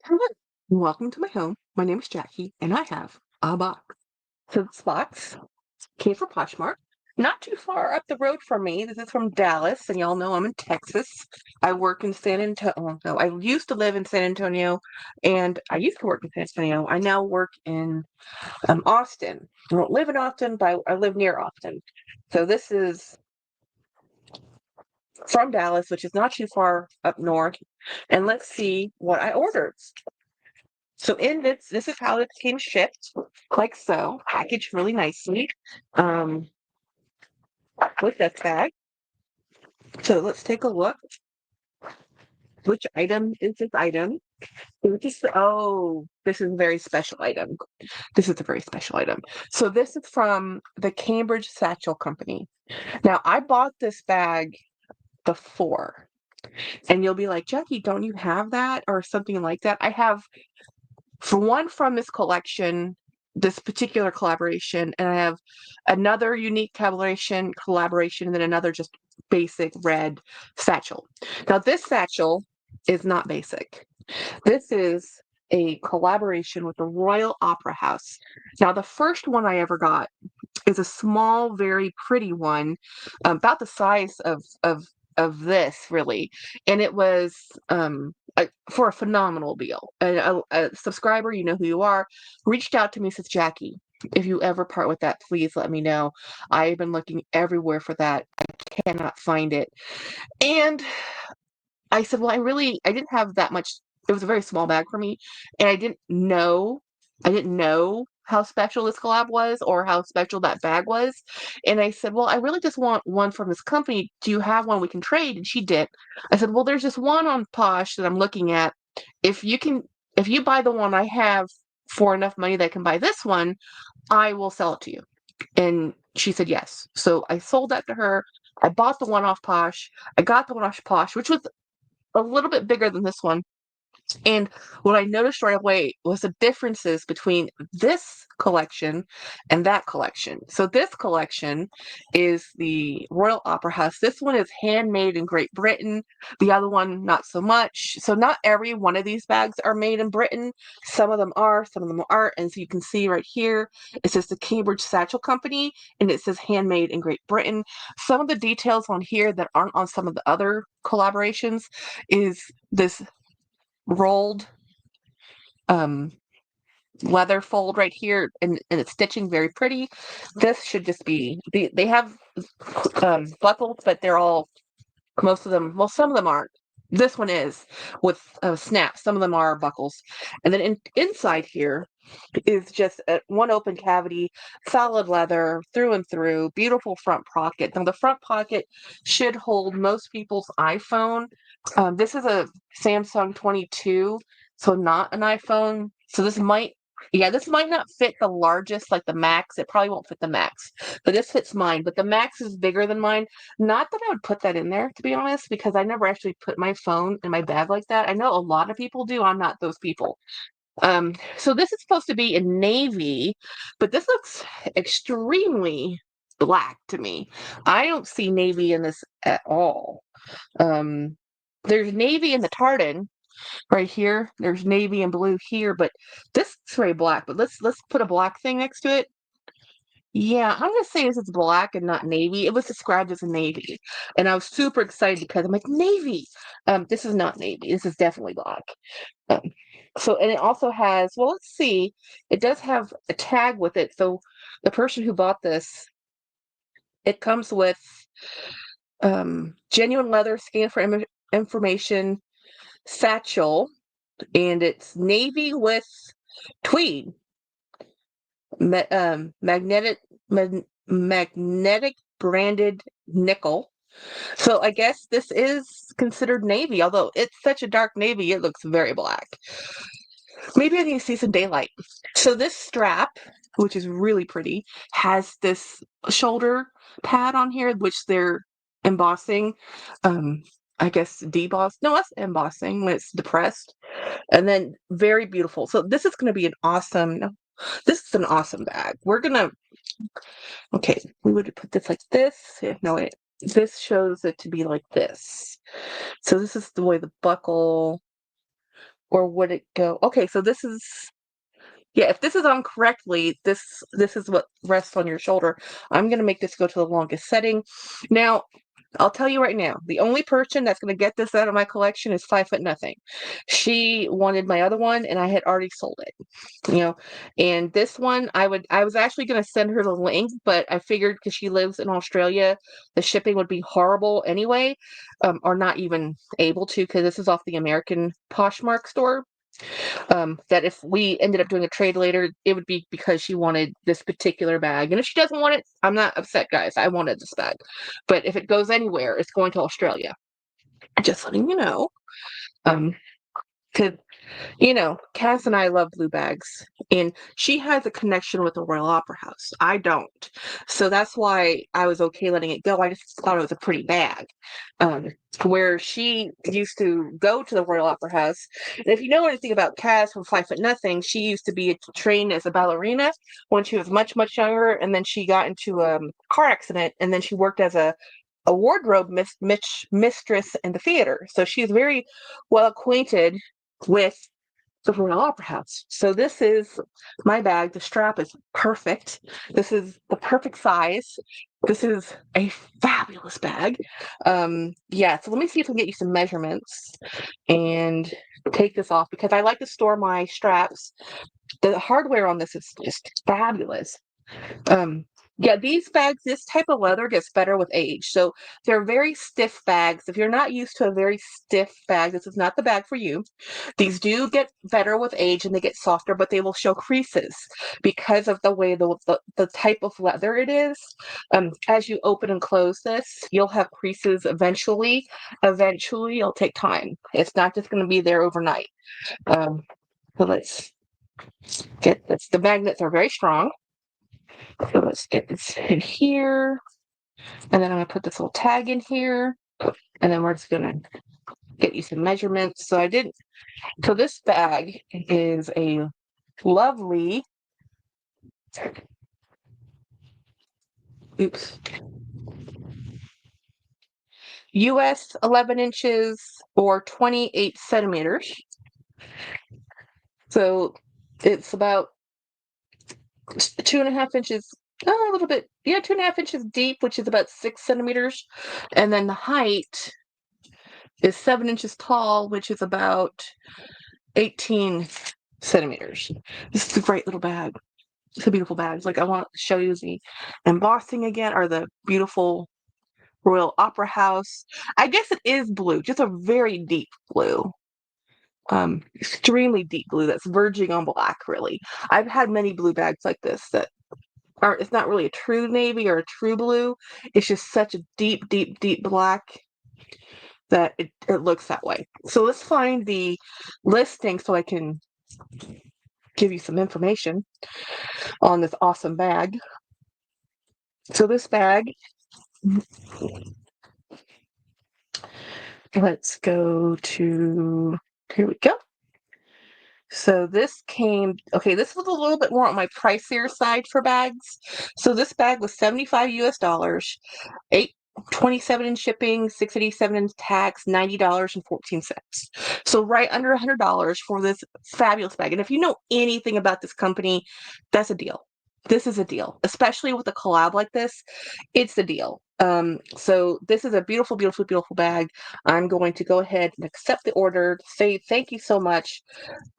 Hello. Welcome to my home. My name is Jackie, and I have a box. So this box came from Poshmark, not too far up the road from me. This is from Dallas, and y'all know I'm in Texas. I work in San Antonio. Oh, no, I used to live in San Antonio, and I used to work in San Antonio. I now work in Austin. I don't live in Austin, but I live near Austin. So this is from Dallas, which is not too far up north. And let's see what I ordered. So in this is how it came shipped, like so, packaged really nicely, um, with this bag. So let's take a look. Which item is this item? This is a very special item. This is a very special item. So this is from the Cambridge Satchel Company. Now I bought this bag before, and you'll be like, Jackie, don't you have that or something like that? I have for one from this collection, this particular collaboration, and I have another unique collaboration, and then another just basic red satchel. Now, this satchel is not basic. This is a collaboration with the Royal Opera House. Now, the first one I ever got is a small, very pretty one, about the size of this, really, and it was for a phenomenal deal. A subscriber, you know who you are, reached out to me, says, Jackie, if you ever part with that, please let me know. I've been looking everywhere for that. I cannot find it. And I said, well, I didn't have that much. It was a very small bag for me, and I didn't know how special this collab was or how special that bag was. And I said, well, I really just want one from this company. Do you have one we can trade? And she did. I said, well, there's just one on Posh that I'm looking at. If you buy the one I have for enough money that I can buy this one, I will sell it to you. And she said yes. So I sold that to her. I bought the one off Posh. I got the one off Posh, which was a little bit bigger than this one. And what I noticed right away was the differences between this collection and that collection. So this collection is the Royal Opera House. This one is handmade in Great Britain. The other one, not so much. So not every one of these bags are made in Britain. Some of them are, some of them aren't. And so you can see right here, it says the Cambridge Satchel Company, and it says handmade in Great Britain. Some of the details on here that aren't on some of the other collaborations is this rolled um leather fold right here, and it's stitching very pretty. This should just be they have buckles, but they're all, most of them, well, some of them aren't. This one is with snaps. Some of them are buckles. And then inside here is just one open cavity, solid leather through and through, beautiful front pocket. Now the front pocket should hold most people's iPhone. This is a Samsung 22, so not an iPhone. So this might not fit the largest, like the Max. It probably won't fit the Max, but this fits mine. But the Max is bigger than mine. Not that I would put that in there, to be honest, because I never actually put my phone in my bag like that. I know a lot of people do. I'm not those people. So this is supposed to be in navy, but this looks extremely black to me. I don't see navy in this at all. Um, there's navy in the tartan right here. There's navy and blue here, but this is very black. But let's put a black thing next to it. Yeah, I'm gonna say this is black and not navy. It was described as a navy, and I was super excited because I'm like, navy. This is not navy. This is definitely black. Um, and it also has, well, let's see, it does have a tag with it. So the person who bought this, it comes with genuine leather, scan for information, satchel, and it's navy with tweed, magnetic, magnetic branded nickel. So I guess this is considered navy, although it's such a dark navy, it looks very black. Maybe I need to see some daylight. So this strap, which is really pretty, has this shoulder pad on here, which they're embossing. Um, I guess deboss. No, that's embossing when it's depressed. And then very beautiful. So this is going to be an awesome. No, this is an awesome bag. We're gonna. Okay, we would put this like this. No, wait. This shows it to be like this. So this is the way the buckle Or would it go? Okay, so this is, yeah, if this is on correctly, this is what rests on your shoulder. I'm going to make this go to the longest setting. Now, I'll tell you right now, the only person that's going to get this out of my collection is 5'0". She wanted my other one, and I had already sold it. You know, and this one I was actually going to send her the link, but I figured because she lives in Australia, the shipping would be horrible anyway, or not even able to, because this is off the American Poshmark store. That if we ended up doing a trade later, it would be because she wanted this particular bag. And if she doesn't want it, I'm not upset, guys. I wanted this bag. But if it goes anywhere, it's going to Australia. Just letting you know. Um, 'Cause Cass and I love blue bags, and she has a connection with the Royal Opera House. I don't. So that's why I was okay letting it go. I just thought it was a pretty bag. Um, where she used to go to the Royal Opera House. And if you know anything about Cass from 5'0", she used to be trained as a ballerina when she was much, much younger, and then she got into a car accident, and then she worked as a wardrobe mistress in the theater. So she's very well acquainted with the Royal Opera House. So this is my bag. The strap is perfect. This is the perfect size. This is a fabulous bag. Yeah, so let me see if I can get you some measurements and take this off, because I like to store my straps. The hardware on this is just fabulous. Um, yeah, these bags, this type of leather gets better with age. So they're very stiff bags. If you're not used to a very stiff bag, this is not the bag for you. These do get better with age and they get softer, but they will show creases because of the way the type of leather it is. As you open and close this, you'll have creases eventually. Eventually, it'll take time. It's not just going to be there overnight. So let's get this. The magnets are very strong. So let's get this in here. And then I'm going to put this little tag in here. And then we're just going to get you some measurements. So this bag is a lovely, oops, US 11 inches or 28 centimeters. So it's about 2.5 inches, a little bit, yeah, 2.5 inches deep, which is about 6 centimeters. And then the height is 7 inches tall, which is about 18 centimeters. This is a great little bag. It's a beautiful bag. Like, I want to show you the embossing again, or the beautiful Royal Opera House. I guess it is blue, just a very deep blue. Extremely deep blue that's verging on black, really. I've had many blue bags like this that aren't, it's not really a true navy or a true blue. It's just such a deep, deep, deep black that it looks that way. So let's find the listing so I can give you some information on this awesome bag. So this bag, let's go to, here we go. So this this was a little bit more on my pricier side for bags. So this bag was $75 US, 827 in shipping, 687 in tax, $90.14. So right under $100 for this fabulous bag. And if you know anything about this company, that's a deal. This is a deal, especially with a collab like this. It's a deal. So this is a beautiful, beautiful, beautiful bag. I'm going to go ahead and accept the order, say thank you so much.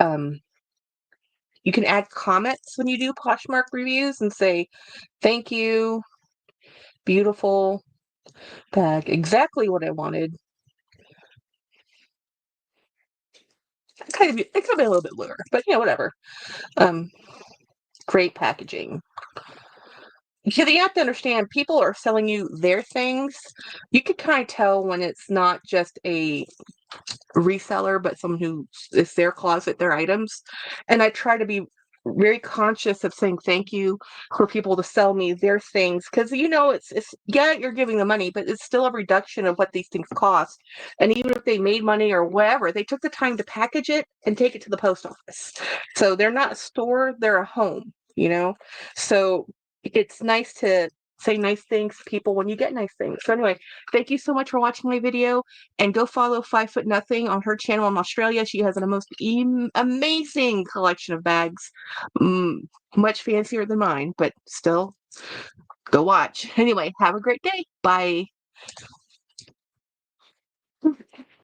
You can add comments when you do Poshmark reviews and say, thank you, beautiful bag, exactly what I wanted. It could be a little bit bluer, but yeah, whatever. Great packaging. Yeah, you have to understand, people are selling you their things. You could kind of tell when it's not just a reseller, but someone who is their closet, their items. And I try to be very conscious of saying thank you for people to sell me their things, because it's yeah, you're giving the money, but it's still a reduction of what these things cost. And even if they made money or whatever, they took the time to package it and take it to the post office. So they're not a store, they're a home. So it's nice to say nice things to people when you get nice things. So anyway, thank you so much for watching my video, and go follow 5 Foot Nothing on her channel in Australia. She has a most amazing collection of bags, much fancier than mine, but still, go watch. Anyway, have a great day. Bye.